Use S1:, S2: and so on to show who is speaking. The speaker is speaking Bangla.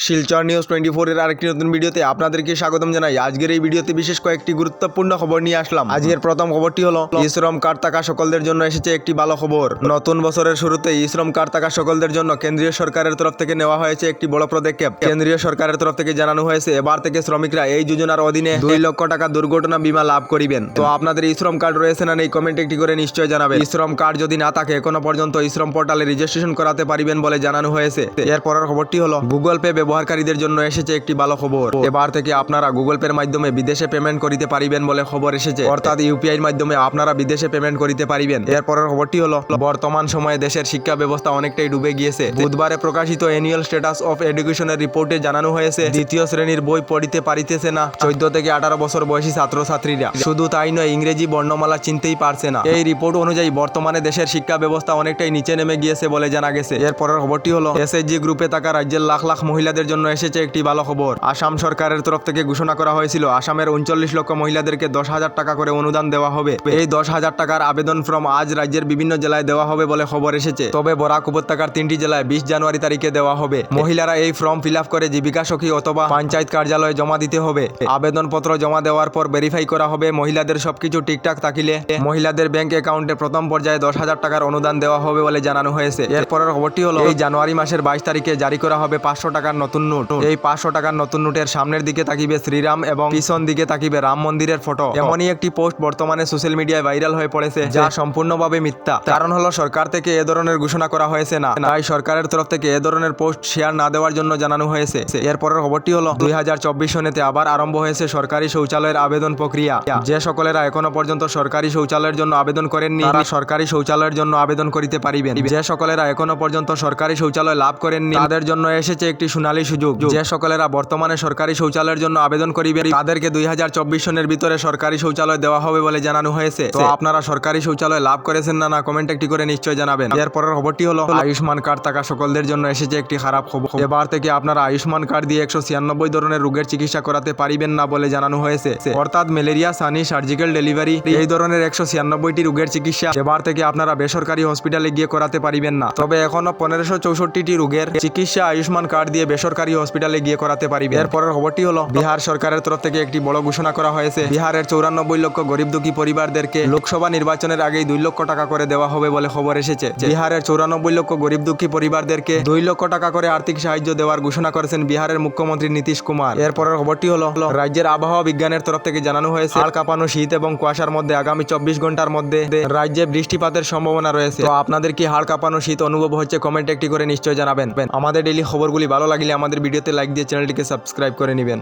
S1: শিলচর নিউজ 24 এর আরেকটি নতুন ভিডিওতে আপনাদেরকে স্বাগতম জানাই। আজকের এই ভিডিওতে বিশেষ কয়েকটি গুরুত্বপূর্ণ খবর নিয়ে আসলাম। আজকের প্রথম খবরটি হলো ই-শ্রম কার্ড থাকা সকলদের জন্য এসেছে একটি ভালো খবর। নতুন বছরের শুরুতে ই-শ্রম কার্ড থাকা সকলদের জন্য কেন্দ্রীয় সরকারের তরফ থেকে নেওয়া হয়েছে একটি বড় পদক্ষেপ। কেন্দ্রীয় সরকারের তরফ থেকে জানানো হয়েছে এবার থেকে শ্রমিকরা এই যোজনার অধীনে 2 লক্ষ টাকা দুর্ঘটনা বীমা লাভ করিবেন। তো আপনাদের ই-শ্রম কার্ড রয়েছে না নেই কমেন্ট একটি করে নিশ্চয় জানাবেন। ই-শ্রম কার্ড যদি না থাকে এখনো পর্যন্ত ই-শ্রম পোর্টালে রেজিস্ট্রেশন করাতে পারিবেন বলে জানানো হয়েছে। এরপরের খবরটি হলো গুগল পে ব্যবহারকারীদের জন্য এসেছে একটি ভালো খবর। এবার থেকে আপনারা গুগল পের মাধ্যমে বিদেশে পেমেন্ট করিতে পারিবেন বলে খবর এসেছে। অর্থাৎ ইউপিআই এর মাধ্যমে আপনারা বিদেশে পেমেন্ট করিতে পারিবেন। এরপরের খবরটি হলো বর্তমান সময়ে দেশের শিক্ষা ব্যবস্থা অনেকটাই ডুবে গিয়েছে। বুধবারে প্রকাশিত অ্যানুয়াল স্ট্যাটাস অফ এডুকেশনের রিপোর্টে জানানো হয়েছে দ্বিতীয় শ্রেণীর বই পড়িতে পারিতেছে না 14 থেকে 18 বছর বয়সী ছাত্রছাত্রীরা। শুধু তাই নয়, ইংরেজি বর্ণমালা চিনতেই পারছে না। এই রিপোর্ট অনুযায়ী বর্তমানে দেশের শিক্ষা ব্যবস্থা অনেকটাই নিচে নেমে গিয়েছে বলে জানা গেছে। এরপরের খবরটি হলো এসএইচজি গ্রুপে থাকা রাজ্যের লাখ লাখ মহিলাদের জন্য এসেছে একটি ভালো খবর। আসাম সরকারের তরফ থেকে ঘোষণা করা হয়েছিল আসামের 39 লক্ষ মহিলাদেরকে 10,000 টাকা করে অনুদান দেওয়া হবে। এই 10,000 টাকার আবেদন ফর্ম আজ রাজ্যের বিভিন্ন জেলায় দেওয়া হবে বলে খবর এসেছে। তবে বরাক উপত্যকার 3টি জেলায় 20 জানুয়ারি তারিখে দেওয়া হবে। মহিলারা এই ফর্ম ফিল আপ করে জীবিকা সখী অথবা পঞ্চায়েত কার্যালয়ে জমা দিতে হবে। আবেদনপত্র জমা দেওয়ার পর ভেরিফাই করা হবে। মহিলাদের সবকিছু ঠিকঠাক থাকিলে মহিলাদের ব্যাংক অ্যাকাউন্টে প্রথম পর্যায়ে 10,000 টাকার অনুদান দেওয়া হবে বলে জানানো হয়েছে। এরপরের খবরটি হলো এই জানুয়ারি মাসের 22 তারিখে জারি করা হবে 500 টাকার নতুন নোট। এই 500 টাকার নতুন নোটের সামনের দিকে তাকিবে শ্রীরাম এবং পিছন দিকে তাকিবে রাম মন্দিরের ফটো। এমনই একটি পোস্ট বর্তমানে সোশ্যাল মিডিয়ায় ভাইরাল হয়ে পড়েছে, যা সম্পূর্ণভাবে মিথ্যা। কারণ হলো সরকার থেকে এ ধরনের ঘোষণা করা হয়েছে না, তাই সরকারের তরফ থেকে এ ধরনের পোস্ট শেয়ার না দেওয়ার জন্য জানানো হয়েছে। এরপরের খবরটি হলো 2024 সনেতে আবার আরম্ভ হয়েছে সরকারি শৌচালয়ের আবেদন প্রক্রিয়া। যে সকলেরা এখনো পর্যন্ত সরকারি শৌচালয়ের জন্য আবেদন করেননি তারা সরকারি শৌচালয়ের জন্য আবেদন করিতে পারিবেন। যে সকলেরা এখনো পর্যন্ত সরকারি শৌচালয় লাভ করেননি তাদের জন্য এসেছে একটি সোনালী সুযোগ। যে সকলেরা বর্তমানে সরকারি শৌচালয়ের জন্য আবেদন করিবেন তাদেরকে 2024 সনের ভিতরে সরকারি শৌচালয় দেওয়া হবে বলে জানানো হয়েছে। তো আপনারা সরকারি শৌচালয় লাভ করেছেন না কমেন্ট একটি করে নিশ্চয় জানাবেন। এরপরের খবরটি হলো আয়ুষ্মান কার্ড থাকা সকলদের জন্য এসেছে একটি খারাপ খবর। এবার থেকে আপনারা আয়ুষ্মান কার্ড দিয়ে 196 ধরনের রোগের চিকিৎসা করাতে পারিবেন না বলে জানানো হয়েছে। অর্থাৎ ম্যালেরিয়া, সানি, সার্জিক্যাল ডেলিভারি এই ধরনের 196টি রোগের চিকিৎসা এবার থেকে আপনারা বেসরকারি হসপিটালে গিয়ে করাতে পারিবেন না। তবে এখনো 1564টি রোগের চিকিৎসা আয়ুষ্মান কার্ড দিয়ে বেসরকারি হসপিটালে গিয়ে করাতে পারিবেন। এরপরের খবরটি হলো বিহার সরকারের তরফ থেকে একটি বড় ঘোষণা করা হয়েছে। বিহারের 94 লক্ষ গরিব দুঃখী পরিবারদেরকে লোকসভা নির্বাচনের আগেই 2 লক্ষ টাকা করে দেওয়া হবে বলে খবর এসেছে। বিহারের 94 লক্ষ গরিব দুঃখী পরিবারদেরকে 2 লক্ষ টাকা করে আর্থিক সাহায্য দেওয়ার ঘোষণা করেছেন বিহারের মুখ্যমন্ত্রী নীতিশ কুমার। এরপরের খবরটি হলো রাজ্যের আবহাওয়া বিজ্ঞানের তরফ থেকে জানানো হয়েছে হাড় কাঁপানো শীত এবং কুয়াশার মধ্যে আগামী 24 ঘন্টার মধ্যে রাজ্যে বৃষ্টিপাতের সম্ভাবনা রয়েছে। তো আপনাদের কি হাড় কাঁপানো শীত অনুভব হচ্ছে কমেন্ট একটি করে নিশ্চয় জানাবেন। আমাদের ডেইলি খবরগুলি ভালো লাগলে আমাদের ভিডিওতে লাইক দিয়ে চ্যানেলটিকে সাবস্ক্রাইব করে নেবেন।